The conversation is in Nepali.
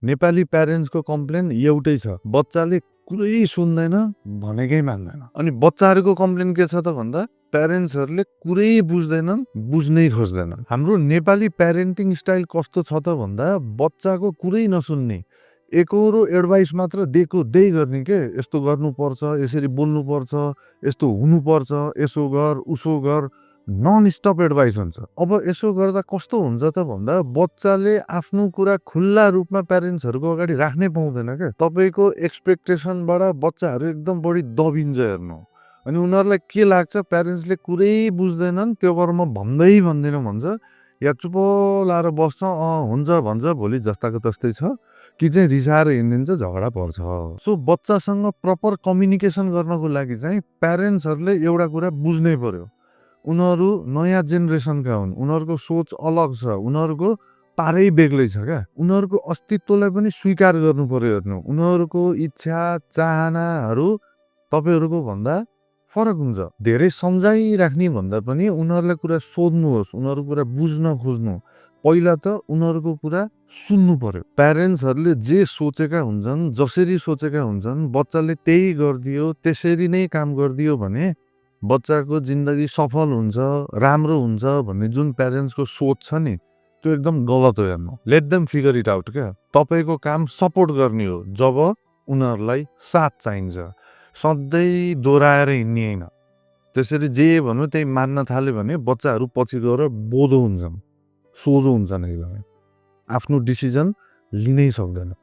नेपाली प्यारेन्ट्सको कम्प्लेन एउटै छ, बच्चाले कुरै सुन्दैन, भनेकै मान्दैन। अनि बच्चाहरूको कम्प्लेन के छ त भन्दा प्यारेन्ट्सहरूले कुरै बुझ्दैनन्, बुझ्नै खोज्दैनन्। हाम्रो नेपाली प्यारेन्टिङ स्टाइल कस्तो छ त भन्दा बच्चाको कुरै नसुन्ने, एकहोरो एडभाइस मात्र दिएको त्यही गर्ने के, यस्तो गर्नुपर्छ, यसरी बोल्नुपर्छ, यस्तो हुनुपर्छ, यसो गर, उसो गर, नन स्टप एडभाइस हुन्छ। अब यसो गर्दा कस्तो हुन्छ त भन्दा बच्चाले आफ्नो कुरा खुल्ला रूपमा प्यारेन्ट्सहरूको अगाडि राख्नै पाउँदैन क्या। तपाईँको एक्सपेक्टेसनबाट बच्चाहरू एकदम बढी दबिन्छ हेर्नु। अनि उनीहरूलाई के लाग्छ, प्यारेन्ट्सले कुरै बुझ्दैनन्, त्यो गरेर म भन्दिनँ भन्छ, या चुप लाएर बस्छ, हुन्छ भन्छ, भोलि जस्ताको तस्तै छ, कि चाहिँ रिसाएर हिँडिदिन्छ, झगडा पर्छ। सो बच्चासँग प्रपर कम्युनिकेसन गर्नको लागि चाहिँ प्यारेन्ट्सहरूले एउटा कुरा बुझ्नै पर्यो, उनीहरू नयाँ जेनेरेसनका हुन्, उनीहरूको सोच अलग छ, उनीहरूको पारै बेग्लै छ क्या। उनीहरूको अस्तित्वलाई पनि स्वीकार गर्नु पर्यो हेर्नु। उनीहरूको इच्छा चाहनाहरू तपाईँहरूको भन्दा फरक हुन्छ। धेरै सम्झाइराख्ने भन्दा पनि उनीहरूलाई कुरा सोध्नुहोस्, उनीहरूको कुरा बुझ्न खोज्नु, पहिला त उनीहरूको कुरा सुन्नु पर्यो। प्यारेन्ट्सहरूले जे सोचेका हुन्छन्, जसरी सोचेका हुन्छन्, बच्चाले त्यही गरिदियो, त्यसरी नै काम गरिदियो भने बच्चाको जिन्दगी सफल हुन्छ, राम्रो हुन्छ भन्ने जुन प्यारेन्ट्सको सोच छ नि, त्यो एकदम गलत हो हेर्नु। Let them figure it out क्या। तपाईँको काम सपोर्ट गर्ने हो जब उनीहरूलाई साथ चाहिन्छ, सधैँ दोहोऱ्याएर हिँड्ने होइन। त्यसरी जे भन्यो त्यही मान्न थाल्यो भने बच्चाहरू पछि गएर बोधो हुन्छन्, सोझो हुन्छन्, एकदमै आफ्नो डिसिजन लिनै सक्दैन।